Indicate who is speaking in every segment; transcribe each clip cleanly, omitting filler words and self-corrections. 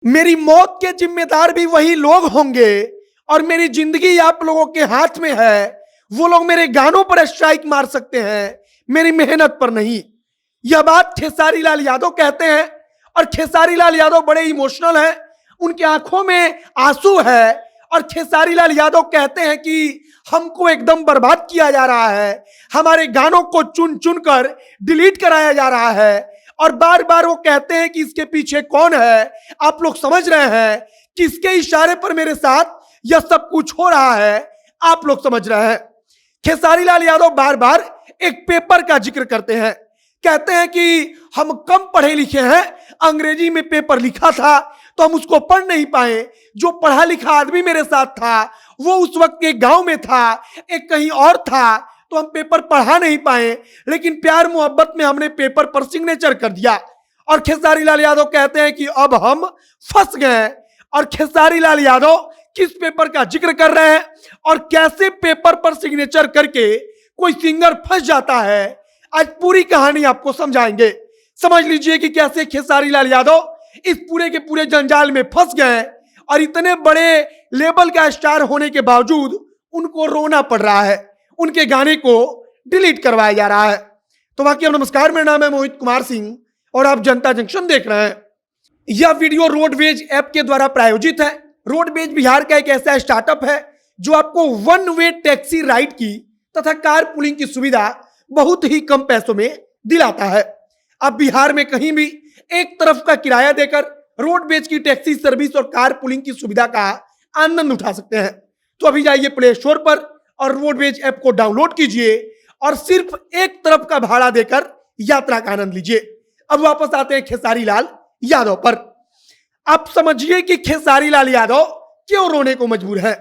Speaker 1: मेरी मौत के जिम्मेदार भी वही लोग होंगे और मेरी जिंदगी आप लोगों के हाथ में है। वो लोग मेरे गानों पर स्ट्राइक मार सकते हैं, मेरी मेहनत पर नहीं। यह बात खेसारी लाल यादव कहते हैं और खेसारी लाल यादव बड़े इमोशनल हैं, उनके आंखों में आंसू है और खेसारी लाल यादव कहते हैं कि हमको एकदम बर्बाद किया जा रहा है, हमारे गानों को चुन चुन कर डिलीट कराया जा रहा है। और बार बार वो कहते हैं कि इसके पीछे कौन है। आप लोग समझ रहे हैं किसके इशारे पर मेरे साथ यह सब कुछ हो रहा है, आप लोग समझ रहे हैं। खेसारी लाल यादव बार बार एक पेपर का जिक्र करते हैं, कहते हैं कि हम कम पढ़े लिखे हैं, अंग्रेजी में पेपर लिखा था तो हम उसको पढ़ नहीं पाए। जो पढ़ा लिखा आदमी मेरे साथ था वो उस वक्त एक गांव में था, एक कहीं और था, तो हम पेपर पढ़ा नहीं पाए, लेकिन प्यार मोहब्बत में हमने पेपर पर सिग्नेचर कर दिया। और खेसारी लाल यादव कहते हैं कि अब हम फंस गए। और खेसारी लाल यादव किस पेपर का जिक्र कर रहे हैं और कैसे पेपर पर सिग्नेचर करके कोई सिंगर फंस जाता है, आज पूरी कहानी आपको समझाएंगे। समझ लीजिए कि कैसे खेसारी लाल यादव इस पूरे के पूरे जंजाल में फंस गए और इतने बड़े लेवल का स्टार होने के बावजूद उनको रोना पड़ रहा है, उनके गाने को डिलीट करवाया जा रहा है। तो बाकी नमस्कार, मेरा नाम है मोहित कुमार सिंह और आप जनता जंक्शन देख रहे हैं। यह वीडियो रोडवेज ऐप के द्वारा प्रायोजित है। रोडवेज बिहार का एक ऐसा स्टार्टअप है जो आपको वन वे टैक्सी राइड की तथा कार पुलिंग की सुविधा बहुत ही कम पैसों में दिलाता है। आप बिहार में कहीं भी एक तरफ का किराया देकर रोडवेज की टैक्सी सर्विस और कार पुलिंग की सुविधा का आनंद उठा सकते हैं। तो अभी जाइए प्ले स्टोर पर और रोडवेज ऐप को डाउनलोड कीजिए और सिर्फ एक तरफ का भाड़ा देकर यात्रा का आनंद लीजिए। अब वापस आते हैं खेसारी लाल यादव पर। आप समझिए कि खेसारी लाल यादव क्यों रोने को मजबूर है।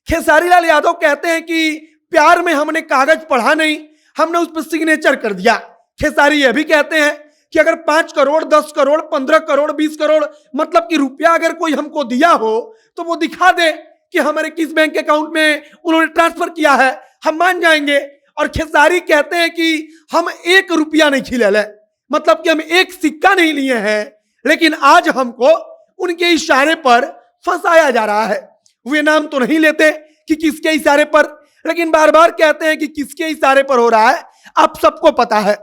Speaker 1: खेसारी लाल यादव कहते हैं कि प्यार में हमने कागज पढ़ा नहीं, हमने उस पर सिग्नेचर कर दिया। खेसारी यह भी कहते हैं कि अगर 5 करोड़ 10 करोड़ 15 करोड़ 20 करोड़ मतलब कि रुपया अगर कोई हमको दिया हो तो वो दिखा दे कि हमारे किस बैंक अकाउंट में उन्होंने ट्रांसफर किया है, हम मान जाएंगे। और खेसारी कहते हैं कि हम 1 रुपया नहीं खिले ले, मतलब कि हम 1 सिक्का नहीं लिए हैं, लेकिन आज हमको उनके इशारे पर फंसाया जा रहा है। वे नाम तो नहीं लेते कि किसके इशारे पर, लेकिन बार बार कहते हैं कि किसके इशारे पर हो रहा है, आप सबको पता है।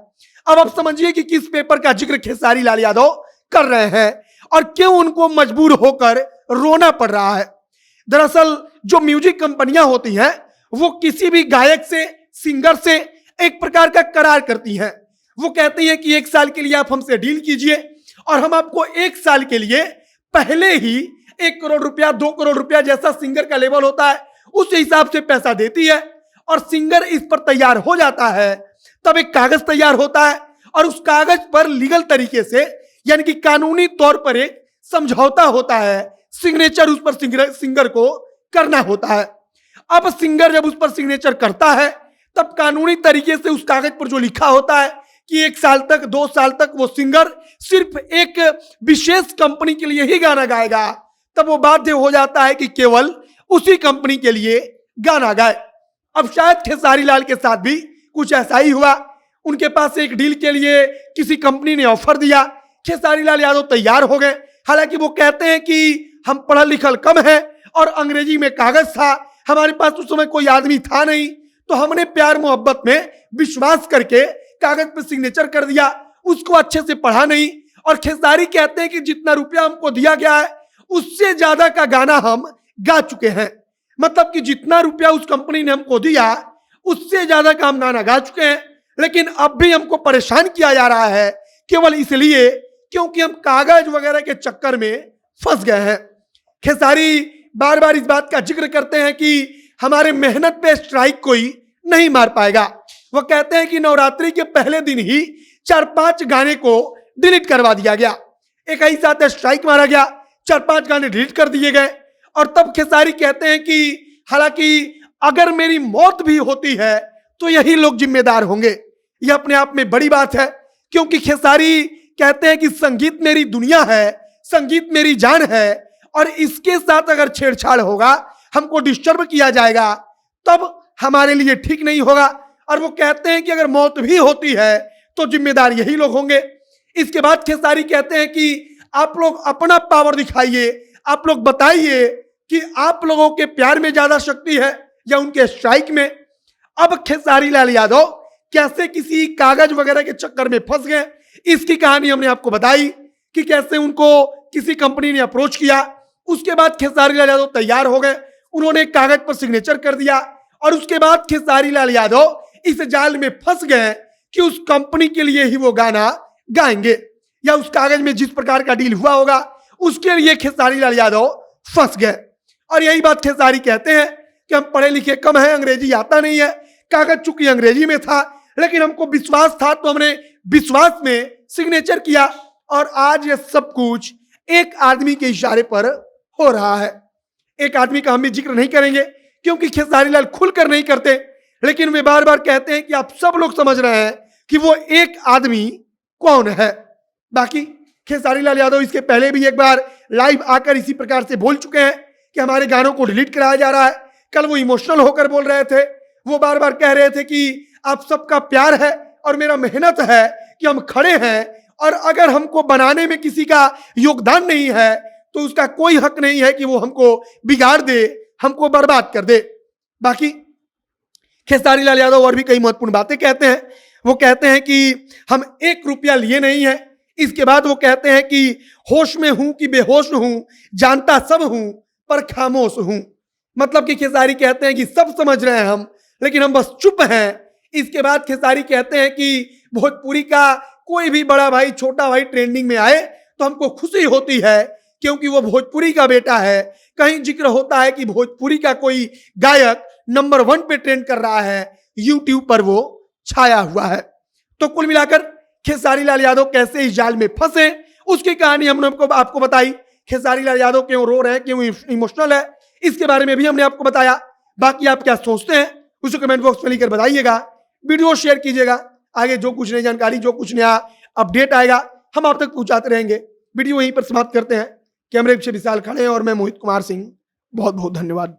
Speaker 1: अब आप समझिए कि किस पेपर का जिक्र खेसारी लाल यादव कर रहे हैं और क्यों उनको मजबूर होकर रोना पड़ रहा है। दरअसल जो म्यूजिक कंपनियां होती हैं वो किसी भी गायक से, सिंगर से एक प्रकार का करार करती हैं। वो कहती हैं कि 1 साल के लिए आप हमसे डील कीजिए और हम आपको 1 साल के लिए पहले ही 1 करोड़ रुपया 2 करोड़ रुपया जैसा सिंगर का लेवल होता है उस हिसाब से पैसा देती है। और सिंगर इस पर तैयार हो जाता है, तब एक कागज तैयार होता है और उस कागज पर लीगल तरीके से यानी कि कानूनी तौर पर एक समझौता होता है, सिग्नेचर उस पर सिंगर को करना होता है। अब सिंगर जब उस पर सिग्नेचर करता है तब कानूनी तरीके से उस कागज पर जो लिखा होता है कि 1 साल तक 2 साल तक वो सिंगर सिर्फ एक विशेष कंपनी के लिए ही गाना गाएगा, तब वो बाध्य हो जाता है कि केवल उसी कंपनी के लिए गाना गाए। अब शायद खेसारी लाल के साथ भी कुछ ऐसा ही हुआ। उनके पास एक डील के लिए किसी कंपनी ने ऑफर दिया, खेसारी लाल यादव तैयार हो गए। हालांकि वो कहते हैं कि हम पढ़ा लिखल कम है और अंग्रेजी में कागज था, हमारे पास उस समय कोई आदमी था नहीं, तो हमने प्यार मोहब्बत में विश्वास करके कागज पर सिग्नेचर कर दिया, उसको अच्छे से पढ़ा नहीं। और खेसारी कहते हैं कि जितना रुपया हमको दिया गया है उससे ज्यादा का गाना हम गा चुके हैं, मतलब कि जितना रुपया उस कंपनी ने हमको दिया उससे ज्यादा का हम गाना गा चुके हैं, लेकिन अब भी हमको परेशान किया जा रहा है केवल इसलिए क्योंकि हम कागज वगैरह के चक्कर में फंस गए हैं। खेसारी बार बार इस बात का जिक्र करते हैं कि हमारे मेहनत पे स्ट्राइक कोई नहीं मार पाएगा। वो कहते हैं कि नवरात्रि के पहले दिन ही 4-5 गाने को डिलीट करवा दिया गया, एक ही साथ स्ट्राइक मारा गया, 4-5 गाने डिलीट कर दिए गए। और तब खेसारी कहते हैं कि हालांकि अगर मेरी मौत भी होती है तो यही लोग जिम्मेदार होंगे। यह अपने आप में बड़ी बात है, क्योंकि खेसारी कहते हैं कि संगीत मेरी दुनिया है, संगीत मेरी जान है और इसके साथ अगर छेड़छाड़ होगा, हमको डिस्टर्ब किया जाएगा, तब हमारे लिए ठीक नहीं होगा। और वो कहते हैं कि अगर मौत भी होती है तो जिम्मेदार यही लोग होंगे। इसके बाद खेसारी कहते हैं कि आप लोग अपना पावर दिखाइए, आप लोग बताइए कि आप लोगों के प्यार में ज्यादा शक्ति है या उनके स्ट्राइक में। अब खेसारी लाल यादव कैसे किसी कागज वगैरह के चक्कर में फंस गए, इसकी कहानी हमने आपको बताई कि कैसे उनको किसी कंपनी ने अप्रोच किया। उसके बाद खेसारी लाल यादव तैयार हो गए, उन्होंने कागज पर सिग्नेचर कर दिया और उसके बाद खेसारी लाल यादव इस जाल में फंस गए कि उस कंपनी के लिए ही वो गाना गाएंगे या उस कागज में जिस प्रकार का डील हुआ होगा उसके लिए खेसारी लाल यादव फंस गए। और यही बात खेसारी कहते हैं कि हम पढ़े लिखे कम हैं, अंग्रेजी आता नहीं है, कागज चूंकि अंग्रेजी में था लेकिन हमको विश्वास था तो हमने विश्वास में सिग्नेचर किया और आज ये सब कुछ एक आदमी के इशारे पर हो रहा है। एक आदमी का हम भी जिक्र नहीं करेंगे क्योंकि खेसारी लाल खुलकर नहीं करते, लेकिन वे बार बार कहते हैं कि आप सब लोग समझ रहे हैं कि वो एक आदमी कौन है। बाकी खेसारी लाल यादव इसके पहले भी एक बार लाइव आकर इसी प्रकार से बोल चुके हैं कि हमारे गानों को डिलीट कराया जा रहा है। कल वो इमोशनल होकर बोल रहे थे, वो बार बार कह रहे थे कि आप सबका प्यार है और मेरा मेहनत है कि हम खड़े हैं और अगर हमको बनाने में किसी का योगदान नहीं है तो उसका कोई हक नहीं है कि वो हमको बिगाड़ दे, हमको बर्बाद कर दे। बाकी खेसारी लाल यादव और भी कई महत्वपूर्ण बातें कहते हैं। वो कहते हैं कि हम 1 रुपया लिए नहीं है। इसके बाद वो कहते हैं कि होश में हूं कि बेहोश हूं, जानता सब हूं पर खामोश हूं। मतलब कि खेसारी कहते हैं कि सब समझ रहे हैं हम, लेकिन हम बस चुप हैं। इसके बाद खेसारी कहते हैं कि भोजपुरी का कोई भी बड़ा भाई छोटा भाई ट्रेंडिंग में आए तो हमको खुशी होती है क्योंकि वो भोजपुरी का बेटा है। कहीं जिक्र होता है कि भोजपुरी का कोई गायक नंबर 1 पे ट्रेंड कर रहा है, यूट्यूब पर वो छाया हुआ है। तो कुल मिलाकर खेसारी लाल यादव कैसे इस जाल में फंसे उसकी कहानी हमने आपको बताई। खेसारी लाल यादव क्यों रो रहे हैं, क्यों इमोशनल है, इसके बारे में भी हमने आपको बताया। बाकी आप क्या सोचते हैं उसे कमेंट बॉक्स में लिखकर बताइएगा, वीडियो शेयर कीजिएगा। आगे जो कुछ नई जानकारी, जो कुछ नया अपडेट आएगा हम आप तक पहुंचाते रहेंगे। वीडियो यहीं पर समाप्त करते हैं। कैमरे पीछे विशाल खड़े हैं और मैं मोहित कुमार सिंह। बहुत बहुत धन्यवाद।